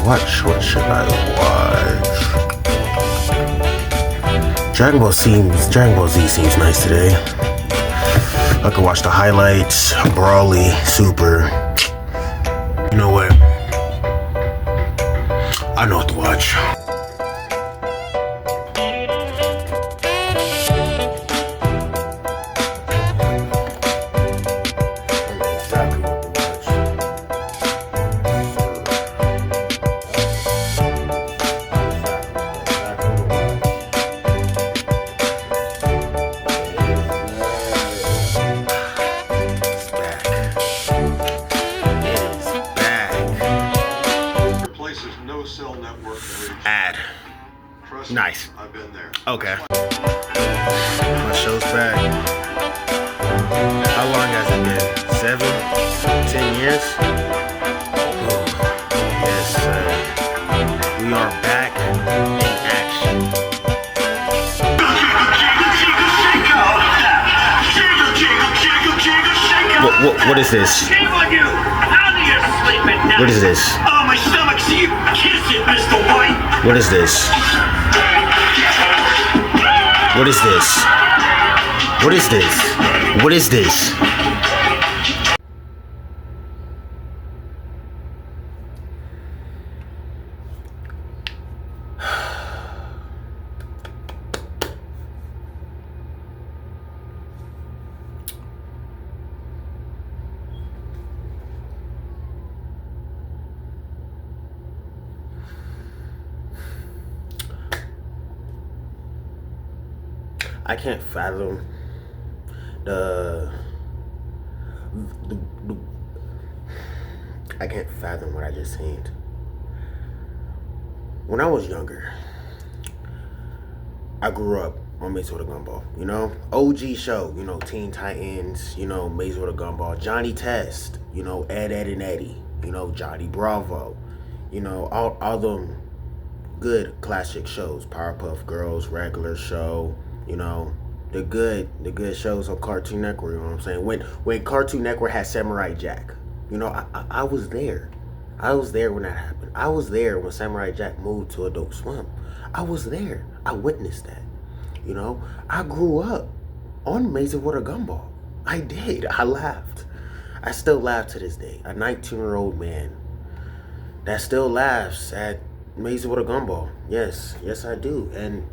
What should I watch? Dragon Ball Z seems nice today. I could watch the highlights, Brawly, Super. You know what? I know what to watch. Ad. Nice. I've been there. Okay. My show's back. How long has it been? 7? 10 years? Ooh. Yes, sir. We are back in action. What is this? What is this? Oh, my stomach, so you kiss it, Mr. White. What is this? What is this? What is this? What is this? I can't fathom I can't fathom what I just seen. When I was younger, I grew up on Maze with a Gumball, you know? OG show, you know, Teen Titans, you know, Maze with a Gumball, Johnny Test, you know, Ed, and Eddie, you know, Johnny Bravo, you know, all them good classic shows, Powerpuff Girls, Regular Show, you know, the good shows on Cartoon Network, you know what I'm saying? When Cartoon Network had Samurai Jack, you know, I was there. I was there when that happened. I was there when Samurai Jack moved to Adult Swim. I was there. I witnessed that. You know, I grew up on Maze with a Gumball. I did. I laughed. I still laugh to this day. A 19-year-old man that still laughs at Maze with a Gumball. Yes, I do. And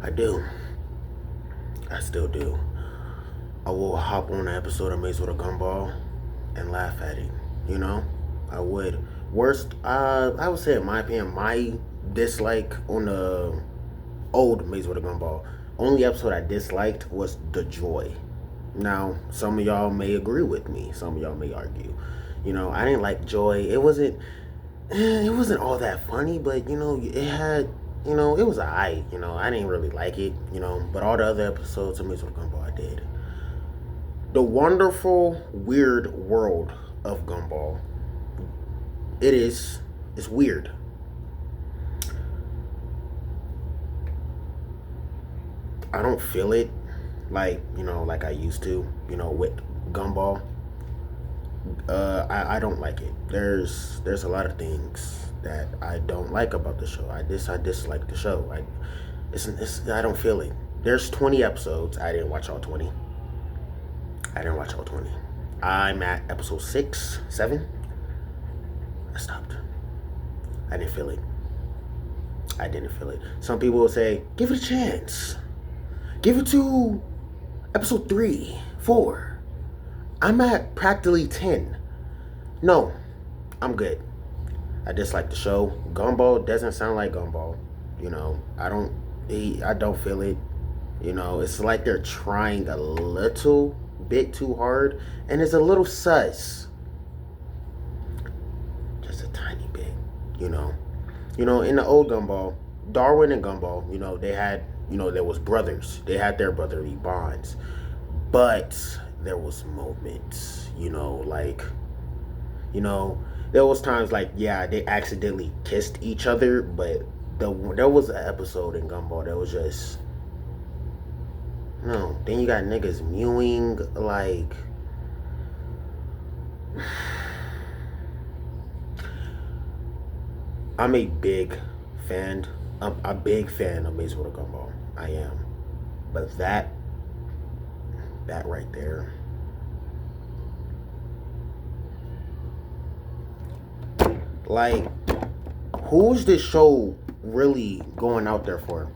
I do. I still do. I will hop on an episode of Maze with a Gumball and laugh at it. You know, I would. Worst, I would say in my opinion, my dislike on the old Maze with a Gumball, only episode I disliked was The Joy. Now, some of y'all may agree with me. Some of y'all may argue. You know, I didn't like Joy. It wasn't all that funny, but, you know, it had, you know, it was alright. You know, I didn't really like it, you know, but all the other episodes of Maze with a Gumball I did. The Wonderful Weird World of Gumball. It's weird. I don't feel it like, you know, like I used to, you know, with Gumball. I don't like it. There's a lot of things that I don't like about the show. I dislike the show. I don't feel it. There's 20 episodes. I didn't watch all 20. I'm at episode 6, 7. I stopped. I didn't feel it. Some people will say, give it a chance. Give it to episode 3, 4. I'm at practically 10. No, I'm good. I dislike the show. Gumball doesn't sound like Gumball. You know, I don't feel it. You know, it's like they're trying a little bit too hard, and it's a little sus. Just a tiny bit, you know. You know, in the old Gumball, Darwin and Gumball, you know, they had, you know, there was brothers. They had their brotherly bonds. But there was moments, you know, like, you know, there was times like, yeah, they accidentally kissed each other, but there was an episode in Gumball that was just, no. Then you got niggas mewing, like, I'm a big fan. I'm a big fan of Mace Water Gumball. I am. But that right there, like, who's this show really going out there for?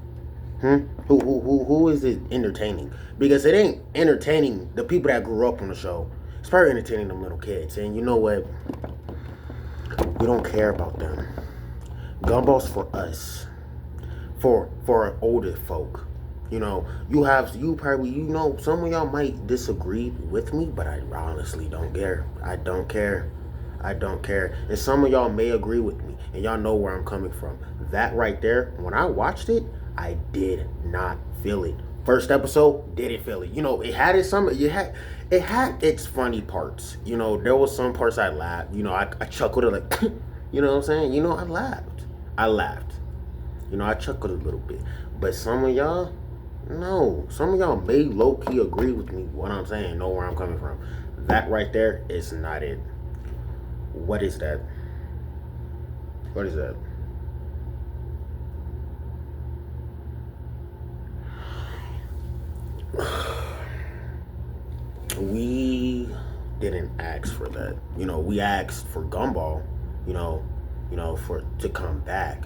Who is it entertaining? Because it ain't entertaining the people that grew up on the show. It's probably entertaining them little kids. And you know what? We don't care about them. Gumball's for us. For older folk. You know, some of y'all might disagree with me, but I honestly don't care. I don't care. And some of y'all may agree with me, and y'all know where I'm coming from. That right there, when I watched it, I did not feel it. First episode, didn't feel it. You know, it had its funny parts. You know, there was some parts I laughed. You know, I chuckled at, like, you know what I'm saying? You know, I laughed. You know, I chuckled a little bit. But some of y'all, no. Some of y'all may low-key agree with me, what I'm saying, know where I'm coming from. That right there is not it. What is that? What is that? We didn't ask for that. You know, we asked for Gumball, to come back.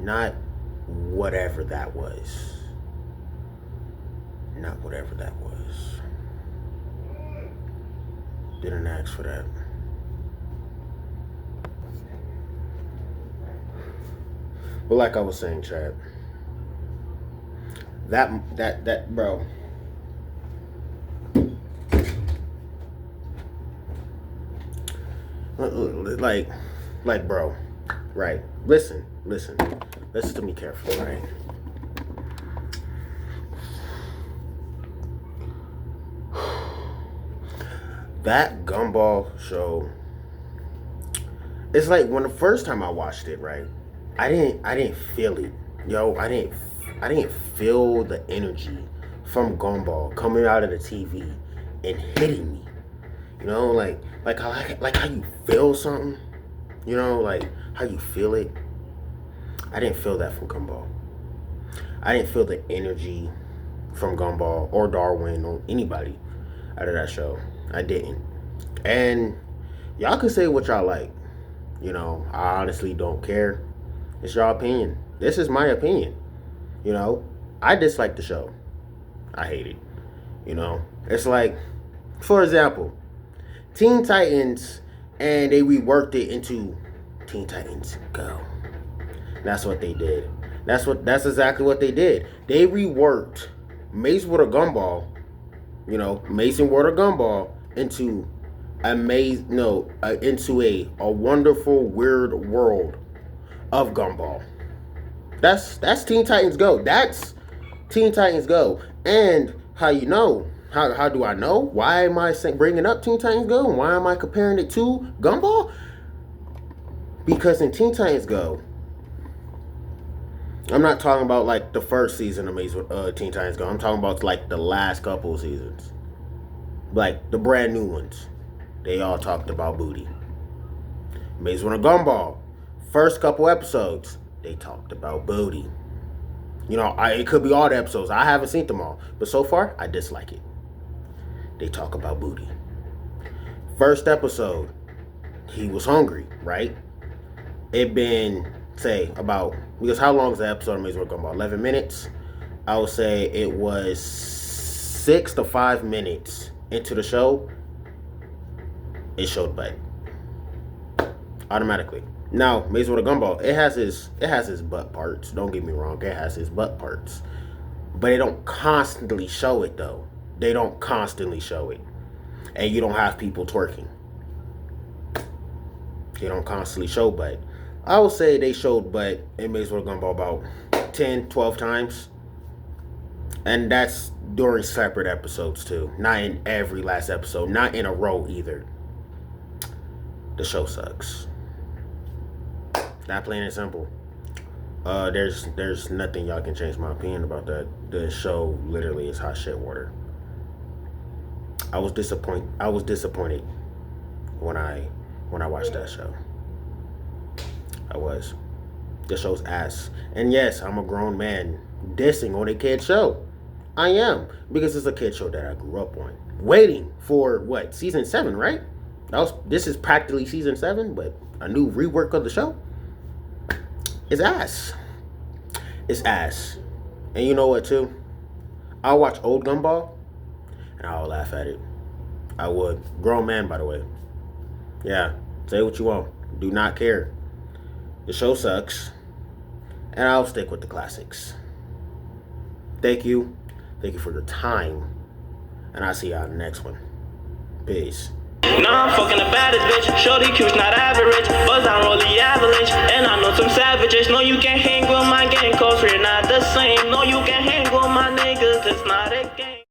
Not whatever that was. Didn't ask for that. But like I was saying, Chad, that bro. Like, bro, right? Listen to me carefully, right? That Gumball show, it's like when the first time I watched it, right? I didn't feel it, yo. I didn't feel the energy from Gumball coming out of the TV and hitting me. You know, like how you feel something. You know, like how you feel it. I didn't feel that from Gumball. I didn't feel the energy from Gumball or Darwin or anybody out of that show. I didn't. And y'all can say what y'all like. You know, I honestly don't care. It's your opinion. This is my opinion. You know, I dislike the show. I hate it. You know, it's like, for example, Teen Titans, and they reworked it into Teen Titans Go. That's what they did. That's exactly what they did. They reworked Mace Water Gumball, Mason Water Gumball into a wonderful weird world of Gumball. That's Teen Titans Go. That's Teen Titans Go. And how you know? How do I know? Why am I bringing up Teen Titans Go? Why am I comparing it to Gumball? Because in Teen Titans Go, I'm not talking about like the first season of Teen Titans Go. I'm talking about like the last couple of seasons. Like the brand new ones. They all talked about booty. Maze Runner Gumball, first couple episodes, they talked about booty. You know, it could be all the episodes. I haven't seen them all. But so far, I dislike it. They talk about booty. First episode, he was hungry, right? It been, because how long is the episode of Maze Runner Gumball? 11 minutes? I would say it was 6 to 5 minutes into the show. It showed butt. Automatically. Now, Maze Runner Gumball, it has his butt parts. Don't get me wrong, it has his butt parts. But they don't constantly show it though. They don't constantly show it. And you don't have people twerking. They don't constantly show butt. I would say they showed butt in Maze Runner Gumball about 10, 12 times. And that's during separate episodes too. Not in every last episode. Not in a row either. The show sucks. Not plain and simple. There's nothing y'all can change my opinion about that. The show literally is hot shit water. I was disappointed when I watched that show. I was. This show's ass. And yes, I'm a grown man dissing on a kid show. I am. Because it's a kid show that I grew up on. Waiting for what? Season 7, right? This is practically season 7, but a new rework of the show. It's ass. It's ass. And you know what too? I'll watch old Gumball and I'll laugh at it. I would. Grown man, by the way. Yeah. Say what you want. Do not care. The show sucks. And I'll stick with the classics. Thank you. Thank you for your time. And I'll see y'all in the next one. Peace. Nah, I'm fucking a baddest bitch. Shorty Q's not average. Buzz down, roll the avalanche. And I know some savages. No, you can't hang with my gang, cause we're not the same. No, you can't hang with my niggas. It's not a game.